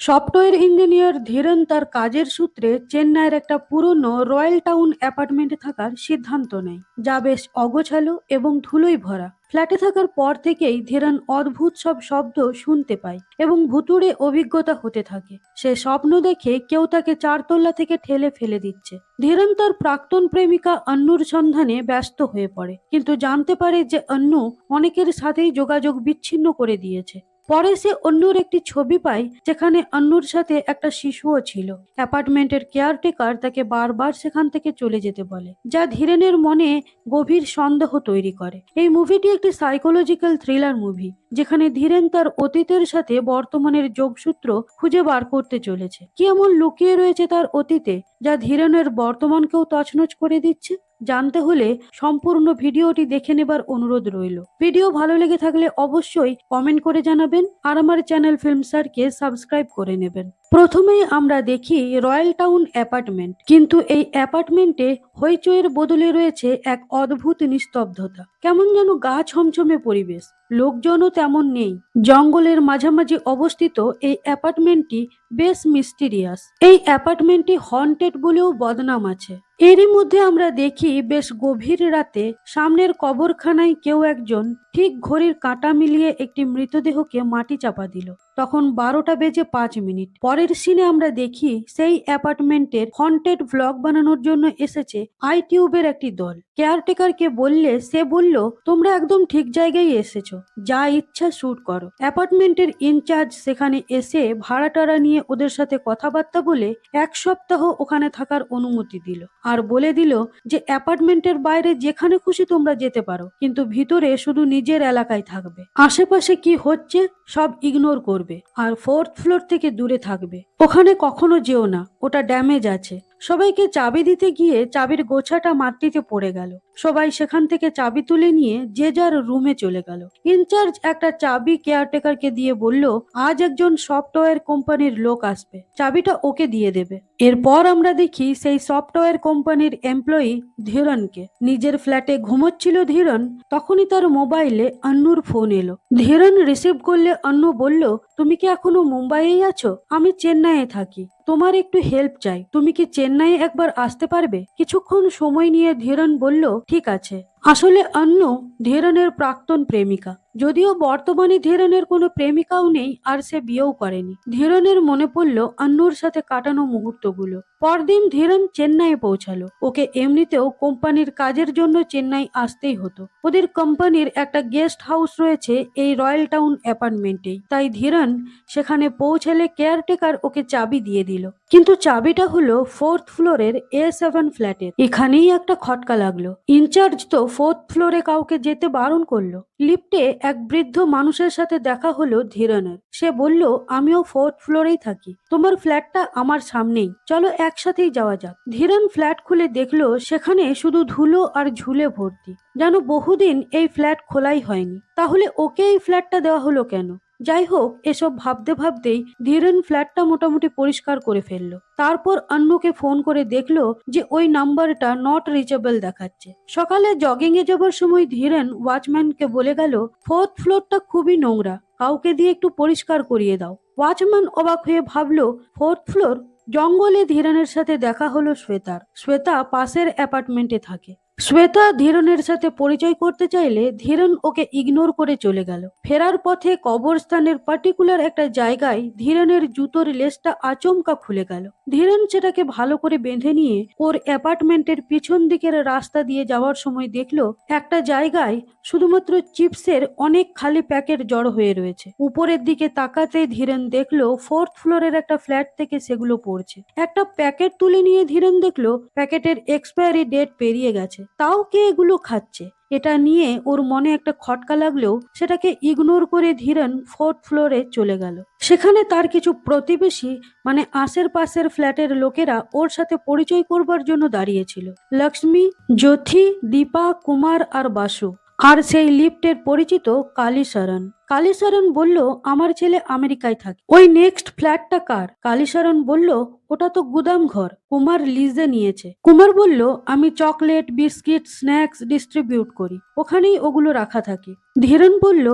Software engineer Dhiren তার কাজের সূত্রে চেন্নাইয়ের একটা পুরনো রয়্যাল টাউন অ্যাপার্টমেন্টে থাকার সিদ্ধান্ত নেয়, যা বেশ অগোছালো এবং ধুলোয় ভরা। ফ্ল্যাটে থাকার পর থেকেই ধীরেন অদ্ভুত সব শব্দ শুনতে পায় এবং ভুতুড়ে অভিজ্ঞতা হতে থাকে। সে স্বপ্ন দেখে কেউ তাকে চারতলা থেকে ঠেলে ফেলে দিচ্ছে। ধীরেন তার প্রাক্তন প্রেমিকা অন্নুর সন্ধানে ব্যস্ত হয়ে পড়ে, কিন্তু জানতে পারে যে অন্নু অনেকের সাথেই যোগাযোগ বিচ্ছিন্ন করে দিয়েছে। পরে সে অন্যুর একটি ছবি পায়, যেখানে অন্যুর সাথে একটা শিশুও ছিল। অ্যাপার্টমেন্টের কেয়ারটেকার তাকে বারবার সেখান থেকে চলে যেতে বলে, যা ধীরেনের মনে গভীর সন্দেহ তৈরি করে। এই মুভিটি একটি সাইকোলজিক্যাল থ্রিলার মুভি, যেখানে ধীরেন তার অতীতের সাথে বর্তমানের যোগসূত্র খুঁজে বার করতে চলেছে। কি এমন লুকিয়ে রয়েছে তার অতীতে, যা ধীরেনের বর্তমানকেও তছনছ করে দিচ্ছে? জানতে হলে সম্পূর্ণ ভিডিওটি দেখে নেবার অনুরোধ রইল। ভিডিও ভালো লেগে থাকলে অবশ্যই কমেন্ট করে জানাবেন আর আমার চ্যানেল ফিল্ম স্যারকে সাবস্ক্রাইব করে নেবেন। প্রথমেই আমরা দেখি রয়্যাল টাউন অ্যাপার্টমেন্ট, কিন্তু এই অ্যাপার্টমেন্টে হইচইয়ের বদলে রয়েছে এক অদ্ভুত নিস্তব্ধতা। কেমন যেন গা ছমছমে পরিবেশ, লোকজনও তেমন নেই। জঙ্গলের মাঝামাঝি অবস্থিত এই অ্যাপার্টমেন্টটি বেশ মিস্টিরিয়াস। এই অ্যাপার্টমেন্টটি হন্টেড বলেও বদনাম আছে। এরই মধ্যে আমরা দেখি বেশ গভীর রাতে সামনের কবরখানায় কেউ একজন ঠিক ঘড়ির কাঁটা মিলিয়ে একটি মৃতদেহকে মাটি চাপা দিল। তখন 12টা বেজে 5 মিনিট। পরের সিনে আমরা দেখি সেই অ্যাপার্টমেন্টের হন্টেড ভ্লগ বানানোর জন্য এসেছে আইটিউবের একটি দল। কেয়ারটেকারকে বললে সে বলল, তোমরা একদম ঠিক জায়গায় এসেছো, যা ইচ্ছা শুট করো। অ্যাপার্টমেন্টের ইনচার্জ সেখানে এসে ভাড়াটারা নিয়ে ওদের সাথে কথাবার্তা বলে 1 সপ্তাহ ওখানে থাকার অনুমতি দিল, আর বলে দিল যে অ্যাপার্টমেন্টের বাইরে যেখানে খুশি তোমরা যেতে পারো, কিন্তু ভিতরে শুধু নিজের এলাকায় থাকবে। আশেপাশে কি হচ্ছে সব ইগনোর করবে, আর 4th ফ্লোর থেকে দূরে থাকবে। ওখানে কখনো যেও না, ওটা ড্যামেজ আছে। সবাইকে চাবি দিতে গিয়ে চাবির গোছাটা মাটিতে পড়ে গেল। সবাই সেখান থেকে চাবি তুলে নিয়ে যে যার রুমে চলে গেল। ইনচার্জ একটা চাবি কেয়ারটেকারকে দিয়ে বলল, আজ একজন সফটওয়্যার কোম্পানির লোক আসবে, চাবিটা ওকে দিয়ে দেবে। এরপর আমরা দেখি সেই সফটওয়্যার কোম্পানির এমপ্লয়ি ধীরনকে। নিজের ফ্ল্যাটে ঘুমোচ্ছিল ধীরন, তখনই তার মোবাইলে অন্নুর ফোন এলো। ধীরন রিসিভ করলে অন্নু বলল, তুমি কি এখনো মুম্বাইয়েই আছো? আমি চেন্নাইয়ে থাকি, তোমার একটু হেল্প চাই। তুমি কি চেন্নাই একবার আসতে পারবে? কিছুক্ষণ সময় নিয়ে ধীরন বলল, ঠিক আছে। আসলে অন্নু ধীরনের প্রাক্তন প্রেমিকা, যদিও বর্তমানে ধীরনের কোনো প্রেমিকাও নেই আর সে বিয়েও করেনি। ধীরনের মনে পড়ল অন্নুর সাথে কাটানো মুহূর্তগুলো। পরদিন ধীরন চেন্নাই পৌঁছালো। ওকে এমনিতেও কোম্পানির কাজের জন্য চেন্নাই আসতেই হতো। ওদের কোম্পানির একটা গেস্ট হাউস রয়েছে এই রয়্যাল টাউন অ্যাপার্টমেন্টেই, তাই ধীরন সেখানে পৌঁছালে কেয়ারটেকার ওকে চাবি দিয়ে দিল। কিন্তু চাবিটা হলো 4th ফ্লোরের A7 ফ্ল্যাটের। এখানেই একটা খটকা লাগলো। ইনচার্জ তো 4th ফ্লোরে কাউকে যেতে বারণ করলো। লিফটে এক বৃদ্ধ মানুষের সাথে দেখা হলো ধীরনের। সে বলল, আমিও 4th ফ্লোরেই থাকি, তোমার ফ্ল্যাটটা আমার সামনেই, চলো একসাথেই যাওয়া যাক। ধীরন ফ্ল্যাট খুলে দেখলো সেখানে শুধু ধুলো আর ঝুলে ভর্তি, যেন বহুদিন এই ফ্ল্যাট খোলাই হয়নি। তাহলে ওকে এই ফ্ল্যাটটা দেওয়া হলো কেন? যাই হোক, এসব ভাবতে ভাবতেই ধীরেন ফ্ল্যাটটা মোটামুটি পরিষ্কার করে ফেললো। তারপর অন্যকে ফোন করে দেখলো যে ওই নাম্বারটা নট রিচেবল দেখাচ্ছে। সকালে জগিং এ যাবার সময় ধীরেন ওয়াচম্যানকে বলে গেল, 4th ফ্লোরটা খুবই নোংরা, কাউকে দিয়ে একটু পরিষ্কার করিয়ে দাও। ওয়াচম্যান অবাক হয়ে ভাবলো, 4th ফ্লোর? জঙ্গলে ধীরেনের সাথে দেখা হলো শ্বেতার। শ্বেতা পাশের অ্যাপার্টমেন্টে থাকে। শ্বেতা ধীরনের সাথে পরিচয় করতে চাইলে ধীরন ওকে ইগনোর করে চলে গেল। ফেরার পথে কবরস্থানের পার্টিকুলার একটা জায়গায় ধীরনের জুতোর লেসটা আচমকা খুলে গেল। ধীরন সেটাকে ভালো করে বেঁধে নিয়ে ওর অ্যাপার্টমেন্টের পিছন দিকের রাস্তা দিয়ে যাওয়ার সময় দেখলো একটা জায়গায় শুধুমাত্র চিপসের অনেক খালি প্যাকেট জড়ো হয়ে রয়েছে। উপরের দিকে তাকাতে ধীরেন দেখলো 4th ফ্লোরের একটা ফ্ল্যাট থেকে সেগুলো পড়ছে। একটা প্যাকেট তুলে নিয়ে ধীরেন দেখলো প্যাকেটের এক্সপায়ারি ডেট পেরিয়ে গেছে, তাও কে এগুলো খাচ্ছে। এটা নিয়ে ওর মনে একটা খটকা লাগলেও সেটাকে ইগনোর করে ধীরেন 4th ফ্লোরে চলে গেল। সেখানে তার কিছু প্রতিবেশী, মানে আশেপাশের ফ্ল্যাটের লোকেরা ওর সাথে পরিচয় করবার জন্য দাঁড়িয়েছিল। লক্ষ্মী, জ্যোথি, দীপা, কুমার আর বাসু, আর সেই লিফটের পরিচিত কালী শরণ। কালীচরণ বলল, আমার ছেলে আমেরিকায় থাকে। ওই নেক্সট ফ্ল্যাটটা কার? কালীচরণ বলল, ওটা তো গুদাম ঘর, কুমার লিজে নিয়েছে। কুমার বলল, আমি চকলেট, বিস্কিট, স্ন্যাক্স ডিস্ট্রিবিউট করি, ওখানেই ওগুলো রাখা থাকে। ধীরেন বলল,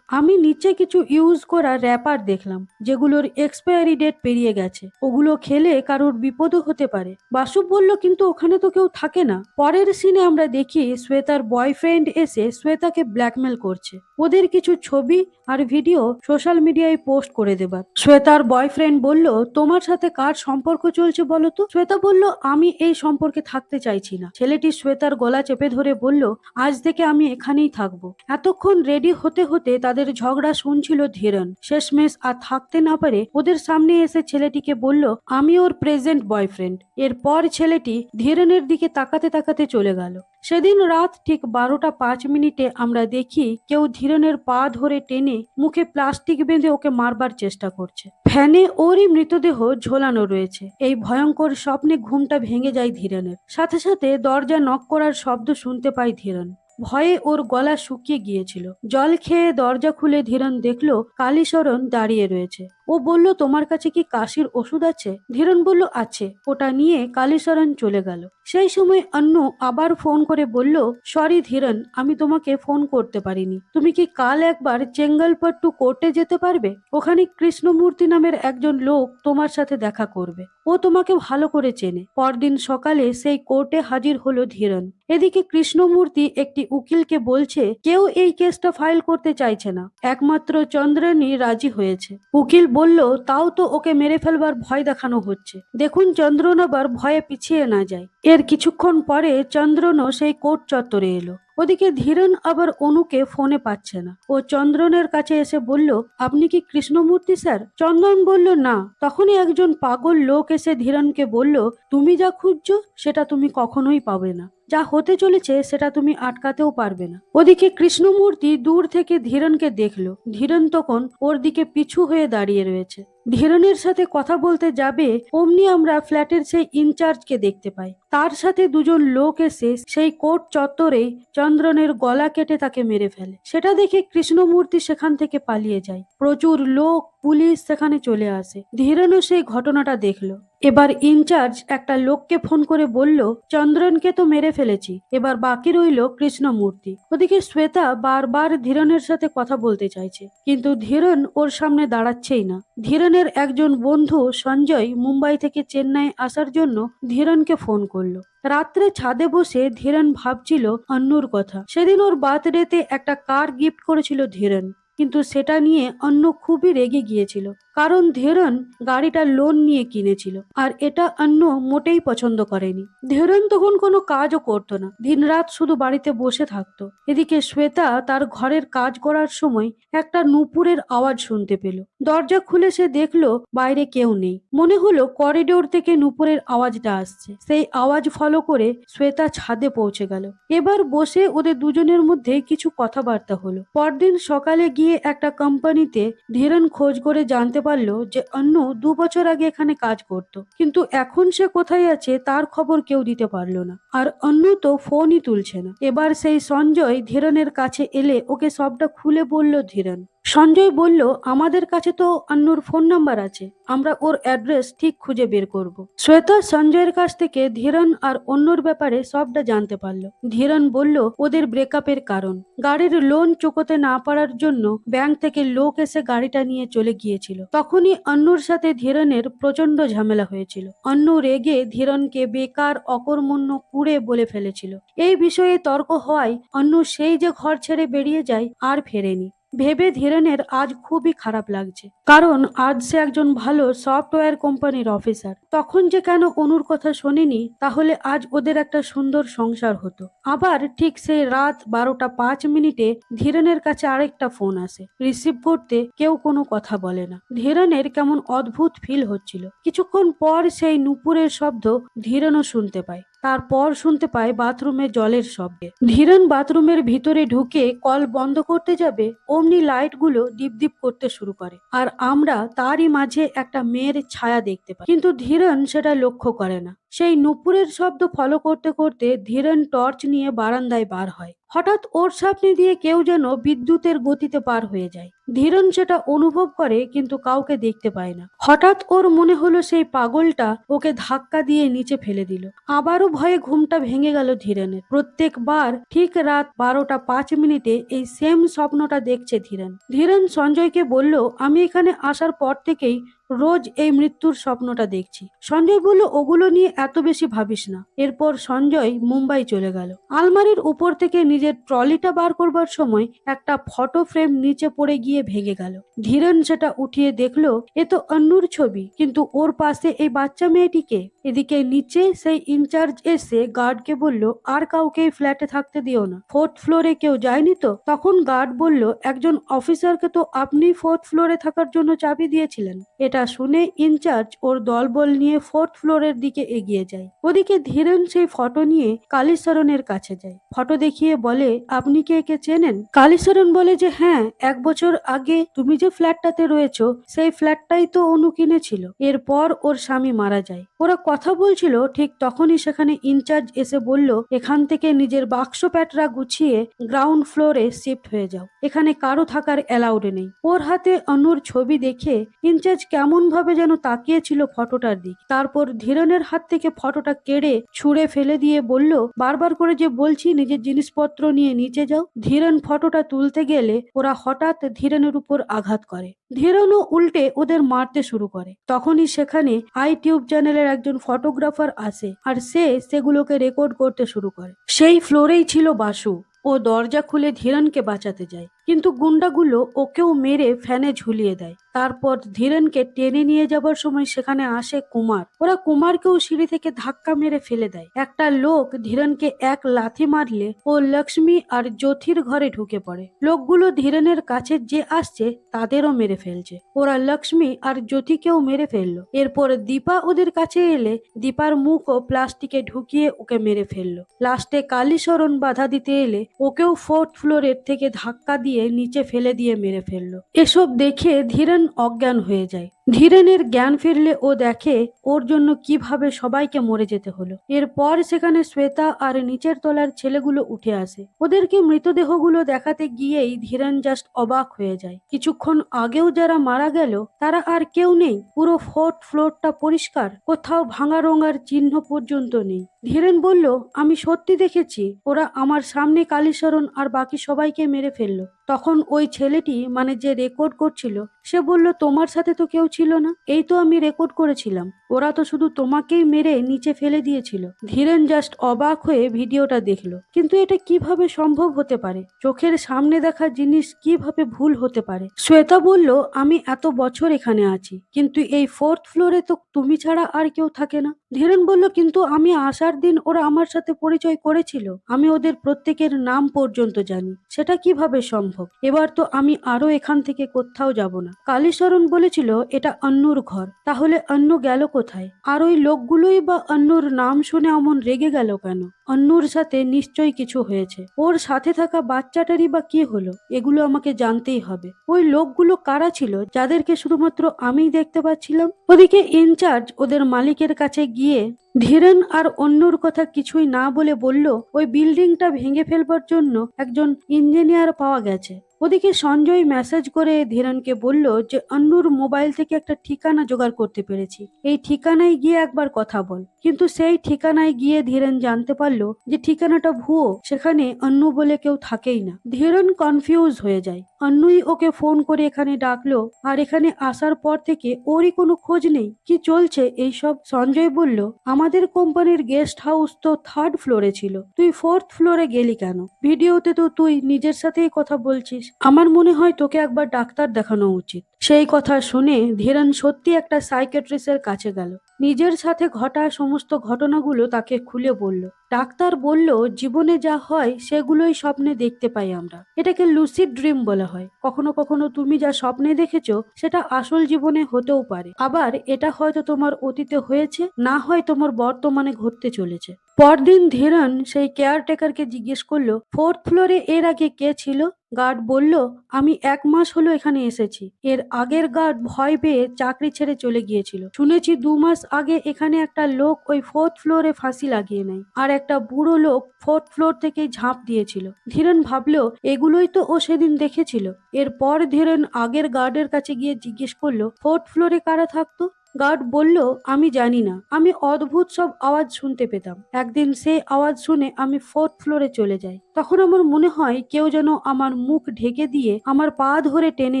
আমি নিচে কিছু ইউজ করা র্যাপার দেখলাম, যেগুলোর এক্সপায়ারি ডেট পেরিয়ে গেছে, ওগুলো খেলে কারোর বিপদও হতে পারে। বাসু বলল, কিন্তু ওখানে তো কেউ থাকে না। পরের সিনে আমরা দেখি শ্বেতার বয়ফ্রেন্ড এসে শ্বেতাকে ব্ল্যাকমেল করছে, ওদের কিছু ছবি আর ভিডিও সোশ্যাল মিডিয়ায় পোস্ট করে দেবার। শ্বেতার বয়ফ্রেন্ড বলল, তোমার সাথে কার সম্পর্ক চলছে বলো তো? শ্বেতা বলল, আমি এই সম্পর্কে থাকতে চাইছি না। ছেলেটি শ্বেতার গলা চেপে ধরে বলল, আজ থেকে আমি এখানেই থাকবো। এতক্ষণ রেডি হতে হতে তাদের ঝগড়া শুনছিল ধীরেন। শেষমেশ আর থাকতে না পারে ওদের সামনে এসে ছেলেটিকে বলল, আমি ওর প্রেজেন্ট বয়ফ্রেন্ড। এরপর ছেলেটি ধীরেনের দিকে তাকাতে তাকাতে চলে গেল। সেদিন রাত ঠিক 12টা 5 মিনিটে আমরা দেখি কেউ ধীরেনের পা ধরে টেনে মুখে প্লাস্টিক বেঁধে ওকে মারবার চেষ্টা করছে। ফ্যানে ওরই মৃতদেহ ঝোলানো রয়েছে। এই ভয়ঙ্কর স্বপ্নে ঘুমটা ভেঙে যায় ধীরেনের। সাথে সাথে দরজা নক করার শব্দ শুনতে পায় ধীরেন। ভয়ে ওর গলা শুকিয়ে গিয়েছিল। জল খেয়ে দরজা খুলে ধীরেন দেখলো কালীচরণ দাঁড়িয়ে রয়েছে। ও বলল, তোমার কাছে কি কাশির ওষুধ আছে? ধীরেন বলল, আছে। ওটা নিয়ে কালীচরণ চলে গেল। সেই সময় অন্নু আবার ফোন করে বলল, সরি ধীরেন, আমি তোমাকে ফোন করতে পারিনি। তুমি কি কাল একবার চেঙ্গলপট্টু কোর্টে যেতে পারবে? ওখানে কৃষ্ণমূর্তি নামের একজন লোক তোমার সাথে দেখা করবে। ও তোমাকে ভালো করে চেনে। পরদিন সকালে সেই কোর্টে হাজির হলো ধীরেন। এদিকে কৃষ্ণমূর্তি একটি উকিলকে বলছে, কেউ এই কেসটা ফাইল করতে চাইছে না, একমাত্র চন্দ্রানী রাজি হয়েছে। উকিল বলল, তাও তো ওকে মেরে ফেলবার ভয় দেখানো হচ্ছে, দেখুন চন্দ্রন আবার ভয়ে পিছিয়ে না যায়। এর কিছুক্ষণ পরে চন্দ্রনও সেই কোর্ট চত্বরে এলো। ওদিকে ধীরেন আবার অনুকে ফোনে পাচ্ছে না। ও চন্দ্রনের কাছে এসে বলল, আপনি কি কৃষ্ণমূর্তি স্যার? চন্দন বলল, না। তখনই একজন পাগল লোক এসে ধীরেনকে বলল, তুমি যা খুঁজছো সেটা তুমি কখনোই পাবে না, যা হতে চলেছে সেটা তুমি আটকাতেও পারবে না। ওদিকে কৃষ্ণমূর্তি দূর থেকে ধীরেনকে দেখলো। ধীরেন তখন ওর দিকে পিছু হয়ে দাঁড়িয়ে রয়েছে। ধীরেনের সাথে কথা বলতে যাবে অমনি আমরা ফ্ল্যাটের সেই ইনচার্জকে দেখতে পাই। তার সাথে দুজন লোক এসে সেই কোর্ট চত্বরে চন্দ্রনের গলা কেটে তাকে মেরে ফেলে। সেটা দেখে কৃষ্ণমূর্তি সেখান থেকে পালিয়ে যায়। প্রচুর লোক, পুলিশ সেখানে চলে আসে। ধীরেনও সেই ঘটনাটা দেখলো। এবার ইনচার্জ একটা লোককে ফোন করে বলল, চন্দ্রনকে তো মেরে ফেলেছি, এবার বাকি রইল কৃষ্ণমূর্তি। ওদিকে শ্বেতা বারবার ধীরেনের সাথে কথা বলতে চাইছে, কিন্তু ধীরেন ওর সামনে দাঁড়াচ্ছেই না। ধীরেনের একজন বন্ধু সঞ্জয় মুম্বাই থেকে চেন্নাই আসার জন্য ধীরেনকে ফোন করলো। রাত্রে ছাদে বসে ধীরেন ভাবছিল অন্নুর কথা। সেদিন ওর বার্থডেতে একটা কার গিফট করেছিল ধীরেন, কিন্তু সেটা নিয়ে অন্য খুবই রেগে গিয়েছিল, কারণ ধীরেন গাড়িটা লোন নিয়ে কিনেছিল আর এটা অন্য মোটেই পছন্দ করেনি। ধীরেন তখন কোনো কাজও করতো না, দিনরাত শুধু বাড়িতে বসে থাকতো। এদিকে শ্বেতা তার ঘরের কাজ করার সময় একটা নূপুরের আওয়াজ শুনতে পেল। দরজা খুলে সে দেখলো বাইরে কেউ নেই। মনে হলো করিডোর থেকে নূপুরের আওয়াজটা আসছে। সেই আওয়াজ ফলো করে শ্বেতা ছাদে পৌঁছে গেল। এবার বসে ওদের দুজনের মধ্যে কিছু কথাবার্তা হলো। পরদিন সকালে গিয়ে একটা কোম্পানিতে ধীরেন খোঁজ করে জানতে পারলো যে অন্য 2 বছর আগে এখানে কাজ করত, কিন্তু এখন সে কোথায় আছে তার খবর কেউ দিতে পারলো না। আর অন্য তো ফোনই তুলছে না। এবার সেই সঞ্জয় ধীরেনের কাছে এলে ওকে সবটা খুলে বলল ধীরেন। সঞ্জয় বলল, আমাদের কাছে তো অন্যর ফোন নাম্বার আছে, আমরা ওর অ্যাড্রেস ঠিক খুঁজে বের করব। শ্বেতা সঞ্জয়ের কাছ থেকে ধীরেন আর অন্যর ব্যাপারে সবটা জানতে পারলো। ধীরেন বলল ওদের ব্রেকআপের কারণ, গাড়ির লোন চুকোতে না পারার জন্য ব্যাংক থেকে লোক এসে গাড়িটা নিয়ে চলে গিয়েছিল। তখনই অন্যর সাথে ধীরেনের প্রচন্ড ঝামেলা হয়েছিল। অন্য রেগে ধীরেনকে বেকার, অকর্মণ্য, কুড়ে বলে ফেলেছিল। এই বিষয়ে তর্ক হওয়ায় অন্য সেই যে ঘর ছেড়ে বেরিয়ে যায় আর ফেরেনি। ভেবে ধীরেনের আজ খুবই খারাপ লাগছে, কারণ আজ সে একজন ভালো সফটওয়্যার কোম্পানির অফিসার। তখন যে কেন অনুর কথা শোনেনি, তাহলে আজ ওদের একটা সুন্দর সংসার হতো। আবার ঠিক সেই রাত 12টা 5 মিনিটে ধীরেনের কাছে আরেকটা ফোন আসে। রিসিভ করতে কেউ কোনো কথা বলে না। ধীরেনের কেমন অদ্ভুত ফিল হচ্ছিল। কিছুক্ষণ পর সেই নুপুরের শব্দ ধীরেনও শুনতে পায়। তারপর শুনতে পায় বাথরুমে জলের শব্দে। ধীরেন বাথরুমের ভিতরে ঢুকে কল বন্ধ করতে যাবে, অমনি লাইটগুলো ডিপ ডিপ করতে শুরু করে আর আমরা তারই মাঝে একটা মেয়ের ছায়া দেখতে পাই, কিন্তু ধীরেন সেটা লক্ষ্য করে না। সেই নুপুরের শব্দ ফলো করতে করতে ধীরেন টর্চ নিয়ে বারান্দায় বার হয়। হঠাৎ ওর সামনে দিয়ে কেউ যেন বিদ্যুতের গতিতে পার হয়ে যায়। ধীরেন সেটা অনুভব করে কিন্তু কাউকে দেখতে পায় না। হঠাৎ ওর মনে হলো সেই পাগলটা ওকে ধাক্কা দিয়ে নিচে ফেলে দিল। আবারও ভয়ে ঘুমটা ভেঙে গেল ধীরেনের। প্রত্যেকবার ঠিক রাত 12টা 5 মিনিটে এই সেম স্বপ্নটা দেখছে ধীরেন। ধীরেন সঞ্জয়কে বলল, আমি এখানে আসার পর থেকেই রোজ এই মৃত্যুর স্বপ্নটা দেখছি। সঞ্জয় বলল, ওগুলো নিয়ে এত বেশি ভাবিস না। এরপর সঞ্জয় মুম্বাই চলে গেল। আলমারির উপর থেকে নিজের ট্রলিটা বার করবার সময় একটা ফটো ফ্রেম নিচে পড়ে গিয়ে ভেঙে গেল। ধীরেন সেটা উঠিয়ে দেখলো এ তো অন্নুর ছবি, কিন্তু ওর পাশে এই বাচ্চা মেয়েটিকে। এদিকে নিচে সেই ইনচার্জ এসে গার্ডকে বলল, আর কাউকে ফ্ল্যাটে থাকতে দিও না, 4th ফ্লোরে কেউ যায়নি তো? তখন গার্ড বলল, একজন অফিসারকে তো আপনি 4th ফ্লোরে থাকার জন্য চাবি দিয়েছিলেন। এটা শুনে ইনচার্জ ওর দলবল নিয়ে 4th ফ্লোরের দিকে এগিয়ে যায়। ওদিকে ধীরেন সেই ফটো নিয়ে কালীচরণের কাছে যায়। ফটো দেখিয়ে বলে, আপনি কি একে চেনেন? কালীচরণ বলে যে হ্যাঁ, 1 বছর আগে তুমি যে ফ্ল্যাটটাতে রয়েছো সেই ফ্ল্যাটটাই তো অনু কিনেছিল। এরপর ওর স্বামী মারা যায়। ওরা কথা বলছিল, ঠিক তখনই সেখানে ইনচার্জ এসে বলল, এখান থেকে নিজের বাক্স প্যাটরা গুছিয়ে গ্রাউন্ড ফ্লোরে শিফট হয়ে যাও, এখানে কারো থাকার অ্যালাউড নেই। ওর হাতে অনুর ছবি দেখে ইনচার্জ কেমন ভাবে যেন তাকিয়েছিল ফটোটার দিক। তারপর ধীরেনের হাত থেকে ফটোটা কেড়ে ছুঁড়ে ফেলে দিয়ে বলল, বারবার করে যে বলছি নিজের জিনিসপত্র নিয়ে নিচে যাও। ধীরেন ফটোটা তুলতে গেলে ওরা হঠাৎ ধীরেনের উপর আঘাত করে। ধীরেনও উল্টে ওদের মারতে শুরু করে। তখনই সেখানে টিউব চ্যানেলের একজন ফটোগ্রাফার আসে আর সে সেগুলোকে রেকর্ড করতে শুরু করে। সেই ফ্লোরেই ছিল বাসু। ও দরজা খুলে ধীরেনকে বাঁচাতে যায়, কিন্তু গুন্ডাগুলো ওকেও মেরে ফ্যানে ঝুলিয়ে দেয়। তারপর ধীরেনকে টেনে নিয়ে যাবার সময় সেখানে আসে কুমার। ওরা কুমারকেও সিঁড়ি থেকে ধাক্কা মেরে ফেলে দেয়। একটা লোক ধীরেনকে এক লাথি মারলে ও লক্ষ্মী আর জ্যোতির ঘরে ঢুকে পড়ে। লোকগুলো ধীরেনের কাছে যে আসছে তাদেরও মেরে ফেলছে। ওরা লক্ষ্মী আর জ্যোতিকেও মেরে ফেললো। এরপর দীপা ওদের কাছে এলে দীপার মুখও প্লাস্টিকে ঢুকিয়ে ওকে মেরে ফেললো। লাস্টে কালীচরণ বাধা দিতে এলে ওকেও 4th ফ্লোরের থেকে ধাক্কা দিয়ে নিচে ফেলে দিয়ে মেরে ফেললো। এসব দেখে ধীরেন অজ্ঞান হয়ে যায়। ধীরেনের জ্ঞান ফিরলে ও দেখে ওর জন্য কিভাবে সবাইকে মরে যেতে হলো। এরপর সেখানে শ্বেতা আর নিচের তলার ছেলেগুলো উঠে আসে। ওদেরকে মৃতদেহগুলো দেখাতে গিয়েই ধীরেন জাস্ট অবাক হয়ে যায়। কিছুক্ষণ আগেও যারা মারা গেল তারা আর কেউ নেই। পুরো 4th ফ্লোরটা পরিষ্কার, কোথাও ভাঙা রঙার চিহ্ন পর্যন্ত নেই। ধীরেন বলল, আমি সত্যি দেখেছি, ওরা আমার সামনে কালীচরণ আর বাকি সবাইকে মেরে ফেললো। তখন ওই ছেলেটি, মানে যে রেকর্ড করছিল, সে বলল, তোমার সাথে তো কেউ ছিল না, এই তো আমি রেকর্ড করেছিলাম, ওরা তো শুধু তোমাকেই মেরে নিচে ফেলে দিয়েছিল। ধীরেন জাস্ট অবাক হয়ে ভিডিওটা দেখলো, কিন্তু এটা কিভাবে সম্ভব হতে পারে? চোখের সামনে দেখা জিনিস কিভাবে ভুল হতে পারে? শ্বেতা বলল, আমি এত বছর এখানে আছি, কিন্তু এই 4th ফ্লোরে তো তুমি ছাড়া আর কেউ থাকে না। ধীরেন বলল, কিন্তু আমি আসার দিন ওরা আমার সাথে পরিচয় করেছিল, আমি ওদের প্রত্যেকের নাম পর্যন্ত জানি, সেটা কিভাবে সম্ভব? এবার তো আমি আরো এখান থেকে কোথাও যাব না। কালীচরণ বলেছিল এটা অন্নুর ঘর, তাহলে অন্নু গেল কোথায়? আর ওই লোকগুলোই বা অন্নুর নাম শুনে অমন রেগে গেল কেন? অন্নুর সাথে নিশ্চয়ই কিছু হয়েছে। ওর সাথে থাকা বাচ্চাটারই বা কি হলো? এগুলো আমাকে জানতেই হবে। ওই লোকগুলো কারা ছিল যাদেরকে শুধুমাত্র আমিই দেখতে পাচ্ছিলাম? ওদিকে ইনচার্জ ওদের মালিকের কাছে গিয়ে ধীরেন আর অন্যর কথা কিছুই না বলে বলল, ওই বিল্ডিংটা ভেঙে ফেলবার জন্য একজন ইঞ্জিনিয়ার পাওয়া গেছে। ওদিকে সঞ্জয় মেসেজ করে ধীরেনকে বলল যে অন্নুর মোবাইল থেকে একটা ঠিকানা জোগাড় করতে পেরেছি, এই ঠিকানায় গিয়ে একবার কথা বল। কিন্তু সেই ঠিকানায় গিয়ে ধীরেন জানতে পারলো যে ঠিকানাটা ভুয়ো, সেখানে অন্নু বলে কেউ থাকেই না। ধীরেন কনফিউজ হয়ে যায়। অন্নুই ওকে ফোন করে এখানে ডাকলো, আর এখানে আসার পর থেকে ওরই কোনো খোঁজ নেই। কি চলছে এইসব? সঞ্জয় বলল, আমাদের কোম্পানির গেস্ট হাউস তো 3rd ফ্লোরে ছিল, তুই 4th ফ্লোরে গেলি কেন? ভিডিওতে তো তুই নিজের সাথেই কথা বলছিস, আমার মনে হয় তোকে একবার ডাক্তার দেখানো উচিত। সেই কথা শুনে ধীরেন সত্যি একটা সাইকিয়াট্রিস্টের কাছে গেল। নিজের সাথে ঘটা সমস্ত ঘটনাগুলো তাকে খুলে বলল। ডাক্তার বলল, জীবনে যা হয় সেগুলোই স্বপ্নে দেখতে পাই আমরা, এটাকে লুসিড ড্রিম বলা হয়। কখনো কখনো তুমি যা স্বপ্নে দেখেছো সেটা আসল জীবনে হতেও পারে, আবার এটা হয়তো তোমার অতীতে হয়েছে, না হয় তোমার বর্তমানে ঘটতে চলেছে। পরদিন ধীরেন সেই কেয়ারটেকারকে জিজ্ঞেস করলো, 4th ফ্লোরে এর আগে কে ছিল? গার্ড বলল, আমি 1 মাস হলো এখানে এসেছি। এর আগের গার্ড ভয় পেয়ে চাকরি ছেড়ে চলে গিয়েছিল। শুনেছি 2 মাস আগে এখানে একটা লোক ওই 4th ফ্লোরে ফাঁসি লাগিয়ে নেয়, আর একটা বুড়ো লোক 4th ফ্লোর থেকেই ঝাঁপ দিয়েছিল। ধীরেন ভাবল এগুলোই তো ও সেদিন দেখেছিল। এরপর ধীরেন আগের গার্ডের কাছে গিয়ে জিজ্ঞেস করলো 4th ফ্লোরে কারা থাকতো। গার্ড বলল, আমি জানি না, আমি অদ্ভুত সব আওয়াজ শুনতে পেতাম। একদিন সেই আওয়াজ শুনে আমি 4th ফ্লোরে চলে যাই। তখন আমার মনে হয় কেউ যেন আমার মুখ ঢেকে দিয়ে আমার পা ধরে টেনে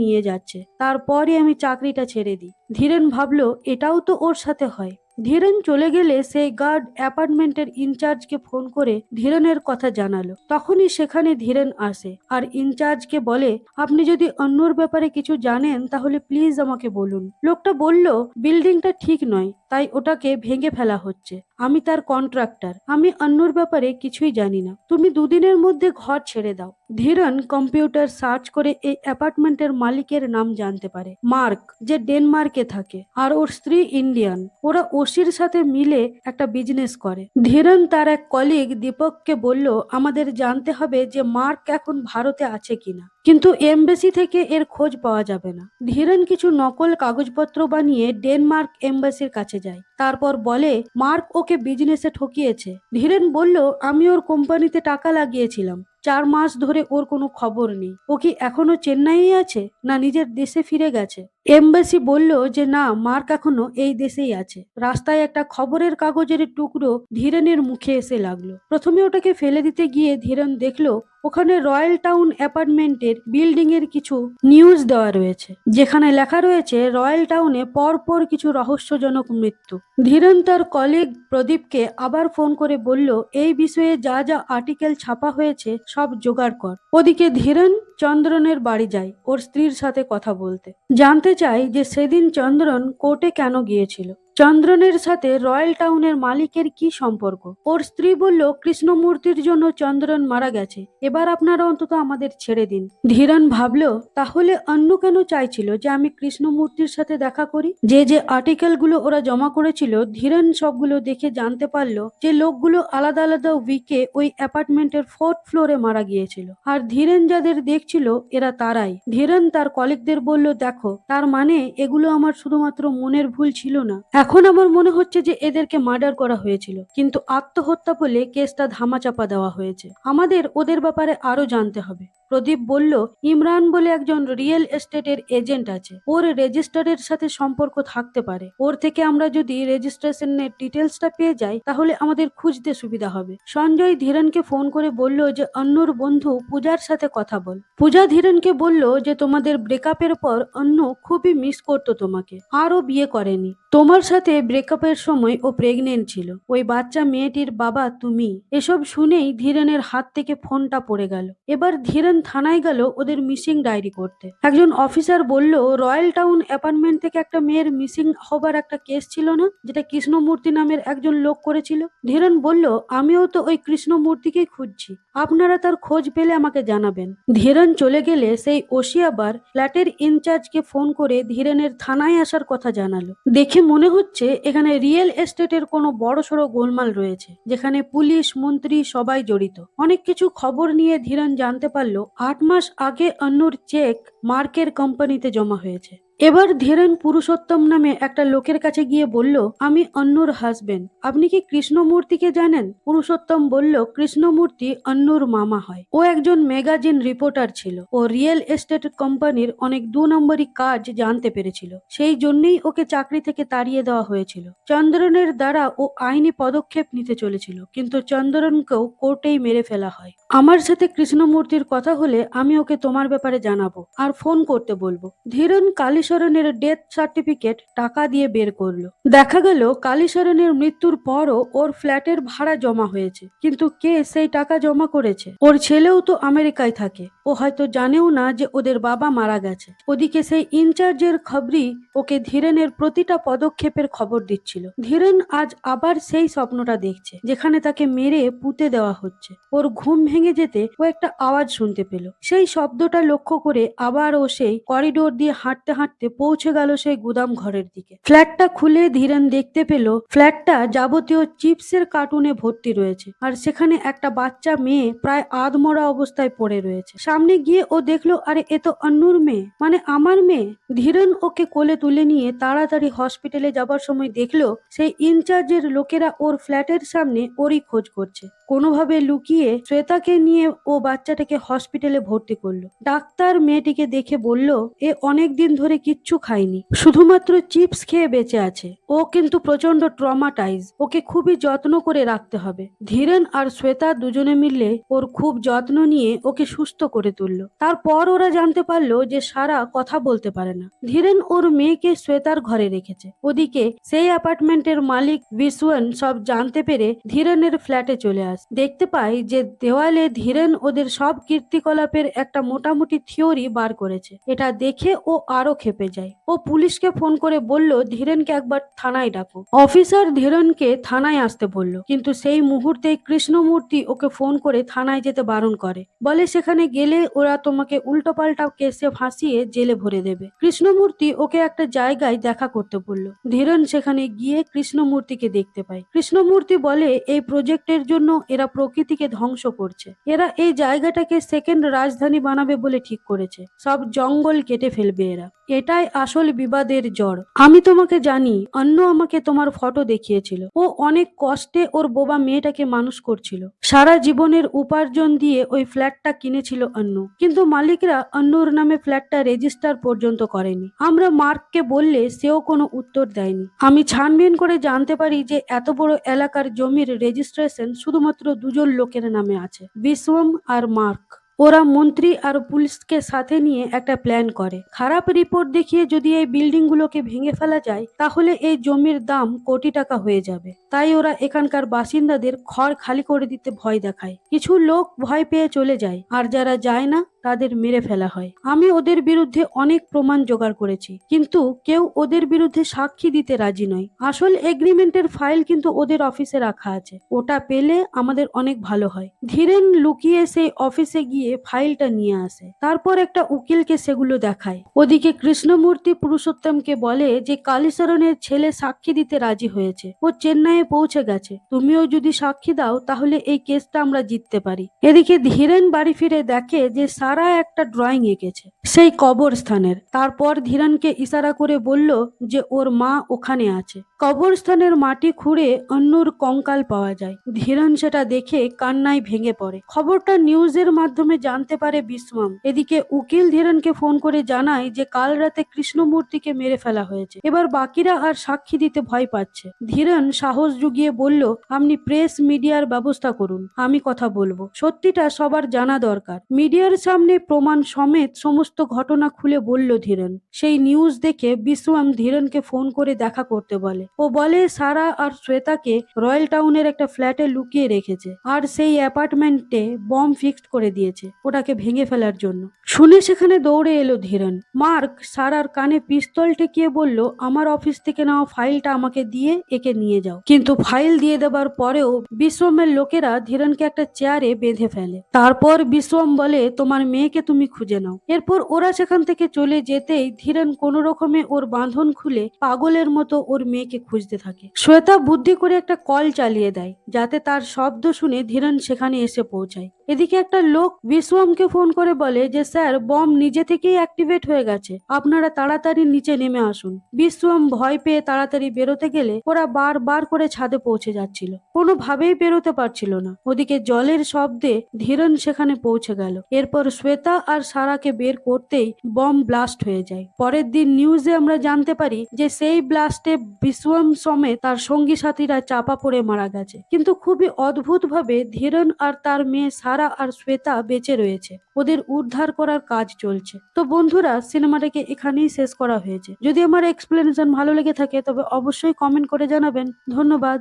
নিয়ে যাচ্ছে। তারপরে আমি চাকরিটা ছেড়ে দিই। ধীরেন ভাবল এটাও তো ওর সাথে হয়। ধীরেন চলে গেলে সেই গার্ড অ্যাপার্টমেন্টের ইনচার্জকে ফোন করে ধীরেনের কথা জানালো। তখনই সেখানে ধীরেন আসে আর ইনচার্জকে বলে, আপনি যদি অন্যর ব্যাপারে কিছু জানেন তাহলে প্লিজ আমাকে বলুন। লোকটা বলল, বিল্ডিংটা ঠিক নয়, তাই ওটাকে ভেঙে ফেলা হচ্ছে। আমি তার কন্ট্রাক্টর, আমি অন্যর ব্যাপারে কিছুই জানি না। তুমি 2 দিনের মধ্যে ঘর ছেড়ে দাও। ধীরেন কম্পিউটার সার্চ করে এই অ্যাপার্টমেন্টের মালিকের নাম জানতে পারে, মার্ক, যে ডেনমার্কে থাকে, আর ওর স্ত্রী ইন্ডিয়ান। ওরা ওসির সাথে মিলে একটা বিজনেস করে। ধীরেন তার এক কলিগ দীপককে বলল, আমাদের জানতে হবে যে মার্ক এখন ভারতে আছে কিনা, কিন্তু এমবেসি থেকে এর খোঁজ পাওয়া যাবে না। ধীরেন কিছু নকল কাগজপত্র বানিয়ে ডেনমার্ক এমবাসির কাছে যায়। তারপর বলে মার্ক ওকে বিজনেসে ঠকিয়েছে। ধীরেন বলল, আমি ওর কোম্পানিতে টাকা লাগিয়েছিলাম। 4 মাস ধরে ওর কোনো খবর নেই। ও কি এখনো চেন্নাইয়ে আছে, না নিজের দেশে ফিরে গেছে? এমবাসি বলল যে না, মার্ক এখনো এই দেশেই আছে। রাস্তায় একটা খবরের কাগজের টুকরো ধীরেনের মুখে এসে লাগলো। প্রথমে ওটাকে ফেলে দিতে গিয়ে ধীরেন দেখলো ওখানে রয়্যাল টাউন অ্যাপার্টমেন্টের বিল্ডিং এর কিছু নিউজ দেওয়া রয়েছে, যেখানে লেখা রয়েছে রয়্যাল টাউনে পরপর কিছু রহস্যজনক মৃত্যু। ধীরেন তার কলিগ প্রদীপকে আবার ফোন করে বলল, এই বিষয়ে যা যা আর্টিকেল ছাপা হয়েছে সব জোগাড় কর। ওদিকে ধীরেন চন্দ্রনের বাড়ি যায় ওর স্ত্রীর সাথে কথা বলতে। জানতে চাই যে সেদিন চন্দ্রন কোর্টে কেন গিয়েছিল। চন্দ্রনের সাথে রয়্যাল টাউনের মালিকের কি সম্পর্ক। ওর স্ত্রী বলল, কৃষ্ণমূর্তির জন্য চন্দ্রন মারা গেছে, এবার আপনারা অন্তত আমাদের ছেড়ে দিন। ধীরেন ভাবলো তাহলে অন্য কেন চাইছিল যে আমি কৃষ্ণমূর্তির সাথে দেখা করি। যে যে আর্টিকেল গুলো ওরা জমা করেছিল, ধীরেন সবগুলো দেখে জানতে পারলো যে লোকগুলো আলাদা আলাদা উইকে ওই অ্যাপার্টমেন্টের 4th ফ্লোরে মারা গিয়েছিল, আর ধীরেন যাদের দেখছিল এরা তারাই। ধীরেন তার কলিগদের বলল, দেখো, তার মানে এগুলো আমার শুধুমাত্র মনের ভুল ছিল না। এখন আমার মনে হচ্ছে যে এদেরকে মার্ডার করা হয়েছিল, কিন্তু আত্মহত্যা বলে কেসটা ধামাচাপা দেওয়া হয়েছে। আমাদের ওদের ব্যাপারে আরো জানতে হবে। প্রদীপ বলল, ইমরান বলে একজন রিয়েল এস্টেটের এজেন্ট আছে, ওর রেজিস্টারের সাথে সম্পর্ক থাকতে পারে। ওর থেকে আমরা যদি রেজিস্ট্রেশনের ডিটেলসটা পেয়ে যাই তাহলে আমাদের খুঁজতে সুবিধা হবে। সঞ্জয় ধীরেনকে ফোন করে বলল যে অন্যর বন্ধু পূজার সাথে কথা বল। পূজা ধীরেনকে বলল যে তোমাদের ব্রেকআপের পর অন্য খুবই মিস করতো তোমাকে, আরও বিয়ে করেনি। তোমার সাথে ব্রেকআপের সময় ও প্রেগনেন্ট ছিল, ওই বাচ্চা মেয়েটির বাবা তুমি। এসব শুনেই ধীরেনের হাত থেকে ফোনটা পড়ে গেল। এবার ধীরেন থানায় গেল ওদের মিসিং ডায়েরি করতে। একজন অফিসার বলল, রয়্যাল টাউন অ্যাপার্টমেন্ট থেকে একটা মেয়ের মিসিং হবার একটা কেস ছিল না, যেটা কৃষ্ণমূর্তি নামের একজন লোক করেছিল। ধীরেন বলল, আমিও তো ওই কৃষ্ণমূর্তিকেই খুঁজছি, আপনারা তার খোঁজ পেলে আমাকে জানাবেন। ধীরেন চলে গেলে সেই ওসি আবার ফ্ল্যাটের ইনচার্জকে ফোন করে ধীরেনের থানায় আসার কথা জানালো। দেখে মনে হচ্ছে এখানে রিয়েল এস্টেটের কোনো বড়সড় গোলমাল রয়েছে, যেখানে পুলিশ, মন্ত্রী সবাই জড়িত। অনেক কিছু খবর নিয়ে ধীরেন জানতে পারলো 8 মাস আগে অন্যর চেক মার্কের কোম্পানিতে জমা হয়েছে। এবার ধীরেন পুরুষোত্তম নামে একটা লোকের কাছে গিয়ে বলল, আমি অন্নুর হাজবেন্ড, আপনি কি কৃষ্ণমূর্তিকে জানেন? পুরুষোত্তম বলল, কৃষ্ণমূর্তি অন্নুর মামা হয়। ও একজন ম্যাগাজিন রিপোর্টার ছিল। ও রিয়েল এস্টেট কোম্পানির অনেক 2 নম্বরী কাজ জানতে পেরেছিল, সেই জন্যই ওকে চাকরি থেকে তাড়িয়ে দেওয়া হয়েছিল। চন্দ্রনের দ্বারা ও আইনি পদক্ষেপ নিতে চলেছিল, কিন্তু চন্দ্রনকেও কোর্টেই মেরে ফেলা হয়। আমার সাথে কৃষ্ণমূর্তির কথা হলে আমি ওকে তোমার ব্যাপারে জানাবো আর ফোন করতে বলবো। ধীরেন কালীশরণের ডেথ সার্টিফিকেট টাকা দিয়ে বের করলো। দেখা গেল কালীশরণের মৃত্যুর পরও ওর ফ্ল্যাটের ভাড়া জমা হয়েছে, কিন্তু কে সেই টাকা জমা করেছে? ওর ছেলেও তো আমেরিকায় থাকে, ও হয়তো জানেও না যে ওদের বাবা মারা গেছে। ওদিকে সেই ইনচার্জের খবরই ওকে ধীরেনের প্রতিটা পদক্ষেপের খবর দিচ্ছিল। ধীরেন আজ আবার সেই স্বপ্নটা দেখছে, যেখানে তাকে মেরে পুঁতে দেওয়া হচ্ছে। ওর ঘুম ভেঙে যেতে ও একটা আওয়াজ শুনতে পেল। সেই শব্দটা লক্ষ্য করে আবার ও সেই করিডোর দিয়ে হাঁটতে হাঁটতে পৌঁছে গেল সেই গুদাম ঘরের দিকে। ফ্ল্যাটটা খুলে ধীরেন দেখতে পেল ফ্ল্যাটটা যাবতীয় চিপসের কার্টুনে ভর্তি রয়েছে, আর সেখানে একটা বাচ্চা মেয়ে প্রায় আধমরা অবস্থায় পড়ে রয়েছে। সামনে গিয়ে ও দেখলো আরে এ তো অন্নুর মেয়ে, মানে আমার মেয়ে। ধীরেন ওকে কোলে তুলে নিয়ে তাড়াতাড়ি হসপিটালে যাবার সময় দেখলো সেই ইনচার্জের লোকেরা ওর ফ্ল্যাটের সামনে ওরই খোঁজ করছে। কোনোভাবে লুকিয়ে শ্বেতাকে নিয়ে ও বাচ্চাটাকে হসপিটালে ভর্তি করলো। ডাক্তার মেয়েটিকে দেখে বলল এ অনেক দিন ধরে কিচ্ছু খায়নি, শুধুমাত্র চিপস খেয়ে বেঁচে আছে। ও কিন্তু প্রচন্ড ট্রমাটাইজ, ওকে খুবই যত্ন করে রাখতে হবে। ধীরেন আর শ্বেতা দুজনে মিলে ওর খুব যত্ন নিয়ে ওকে সুস্থ করে তুললো। তারপর ওরা জানতে পারলো যে সারা কথা বলতে পারে না। ধীরেন ওর মেয়েকে শ্বেতার ঘরে রেখেছে। ওদিকে সেই অ্যাপার্টমেন্টের মালিক বিশওয়ান সব জানতে পেরে ধীরেনের ফ্ল্যাটে চলে আসে। দেখতে পাই যে দেওয়ালে ধীরেন ওদের সব কীর্তিকলাপের একটা মোটামুটি থিওরি বার করেছে। এটা দেখে ও আরো ক্ষেপে যায়। ও পুলিশকে ফোন করে বলল ধীরেনকে একবার থানায় ডাকো। অফিসার ধীরেনকে থানায় আসতে বলল, কিন্তু সেই মুহূর্তেই কৃষ্ণমূর্তি ওকে ফোন করে থানায় যেতে বারণ করে। বলে সেখানে গেলে ওরা তোমাকে উল্টোপাল্টা কেসে ফাঁসিয়ে জেলে ভরে দেবে। কৃষ্ণমূর্তি ওকে একটা জায়গায় দেখা করতে বলল। ধীরেন সেখানে গিয়ে কৃষ্ণমূর্তিকে দেখতে পায়। কৃষ্ণমূর্তি বলে এই প্রজেক্টের জন্য এরা প্রকৃতিকে ধ্বংস করছে। এরা এই জায়গাটাকে সেকেন্ড রাজধানী বানাবে বলে ঠিক করেছে। সব জঙ্গল কেটে ফেলবে এরা। এটাই আসল বিবাদের জড়। আমি তোমাকে জানি, অন্য আমাকে তোমার ফটো দেখিয়েছিল। ও অনেক কষ্টে ওর বোবা মেয়েটাকে মানুষ করছিল। সারা জীবনের উপার্জন দিয়ে ওই ফ্ল্যাটটা কিনেছিল অন্য, কিন্তু মালিকরা অন্যর নামে ফ্ল্যাটটা রেজিস্টার পর্যন্ত করেনি। আমরা মার্ককে বললে সেও কোনো উত্তর দেয়নি। আমি ছানবিন করে জানতে পারি যে এত বড় এলাকার জমির রেজিস্ট্রেশন শুধুমাত্র দুজন লোকের নামে আছে, বিশ্বম আর মার্ক। ওরা মন্ত্রী আর পুলিশকে সাথে নিয়ে একটা প্ল্যান করে। খারাপ রিপোর্ট দেখিয়ে যদি এই বিল্ডিং গুলোকে ভেঙে ফেলা যায় তাহলে এই জমির দাম কোটি টাকা হয়ে যাবে। তাই ওরা এখানকার বাসিন্দাদের ঘর খালি করে দিতে ভয় দেখায়। কিছু লোক ভয় পেয়ে চলে যায়, আর যারা যায় না তাদের মেরে ফেলা হয়। আমি ওদের বিরুদ্ধে অনেক প্রমাণ জোগাড় করেছি, কিন্তু কেউ ওদের বিরুদ্ধে সাক্ষী দিতে রাজি নয়। আসল এগ্রিমেন্টের ফাইল কিন্তু ওদের অফিসে রাখা আছে, ওটা পেলে আমাদের অনেক ভালো হয়। ধীরেন লুকিয়ে সেই অফিসে গিয়ে ফাইলটা নিয়ে আসে, তারপর একটা উকিলকে সেগুলো দেখায়। ওদিকে কৃষ্ণমূর্তি পুরুষোত্তমকে বলে যে কালীচরণের ছেলে সাক্ষী দিতে রাজি হয়েছে, ও চেন্নাইয়ে পৌঁছে গেছে। তুমিও যদি সাক্ষী দাও তাহলে এই কেসটা আমরা জিততে পারি। এদিকে ধীরেন বাড়ি ফিরে দেখে যে সারা একটা ড্রয়িং এঁকেছে সেই কবরস্থানের। তারপর ধীরেনকে ইশারা করে বলল যে ওর মা ওখানে আছে। কবরস্থানের মাটি খুঁড়ে অন্যুর কঙ্কাল পাওয়া যায়। ধীরেন সেটা দেখে কান্নায় ভেঙে পড়ে। খবরটা নিউজের মাধ্যমে জানতে পারে বিশ্বম। এদিকে উকিল ধীরেনকে ফোন করে জানায় যে কাল রাতে কৃষ্ণমূর্তিকে মেরে ফেলা হয়েছে। এবার বাকিরা আর সাক্ষী দিতে ভয় পাচ্ছে। ধীরেন সাহস জুগিয়ে বলল আপনি প্রেস মিডিয়ার ব্যবস্থা করুন, আমি কথা বলবো। সত্যিটা সবার জানা দরকার। মিডিয়ার সামনে প্রমাণ সমেত সমস্ত ঘটনা খুলে বলল ধীরেন। সেই নিউজ দেখে বিশ্বম ধীরেনকে ফোন করে দেখা করতে বলে। ও বলে সারা আর শ্বেতাকে রয়্যাল টাউনের একটা ফ্ল্যাটে লুকিয়ে রেখেছে, আর সেই অ্যাপার্টমেন্টে বম ফিক্সড করে দিয়েছে ওটাকে ভেঙে ফেলার জন্য। শুনে সেখানে দৌড়ে এলো ধীরেন। মার্ক সারার কানে পিস্তল ঠেকিয়ে বলল আমার অফিস থেকে নেওয়া ফাইলটা আমাকে দিয়ে একে নিয়ে যাও। কিন্তু ফাইল দিয়ে দেবার পরেও বিশ্বমের লোকেরা ধীরেনকে একটা চেয়ারে বেঁধে ফেলে। তারপর বিশ্বম বলে তোমার মেয়েকে তুমি খুঁজে নাও। এরপর ওরা সেখান থেকে চলে যেতেই ধীরেন কোনো রকমে ওর বাঁধন খুলে পাগলের মতো ওর মেয়েকে খুঁজতে থাকে। শ্বেতা বুদ্ধি করে একটা কল চালিয়ে দেয় যাতে তার শব্দ শুনে ধীরেন সেখানে এসে পৌঁছায়। এদিকে একটা লোক বিশ্বমকে ফোন করে বলে যে স্যার বম নিজে থেকেই অ্যাক্টিভেট হয়ে গেছে, আপনারা তাড়াতাড়ি নিচে নেমে আসুন। বিশ্বম ভয় পেয়ে তাড়াতাড়ি বেরোতে গেলে ওরা বারবার করে ছাদে পৌঁছে যাচ্ছিল, কোনোভাবেই বেরোতে পারছিল না। ওদিকে জলের শব্দে ধীরেন সেখানে পৌঁছে গেল। এরপর শ্বেতা আর সারাকে বের করতেই বম ব্লাস্ট হয়ে যায়। পরের দিন নিউজে আমরা জানতে পারি যে সেই ব্লাস্টে বিশ্বম সমেত তার সঙ্গী সাথীরা চাপা পড়ে মারা গেছে, কিন্তু খুবই অদ্ভুত ভাবে ধীরেন আর তার মেয়ে সারা আর শ্বেতা বেঁচে রয়েছে। ওদের উদ্ধার করার কাজ চলছে। তো বন্ধুরা, সিনেমাটাকে এখানেই শেষ করা হয়েছে। যদি আমার এক্সপ্লেনেশন ভালো লেগে থাকে তবে অবশ্যই কমেন্ট করে জানাবেন। ধন্যবাদ।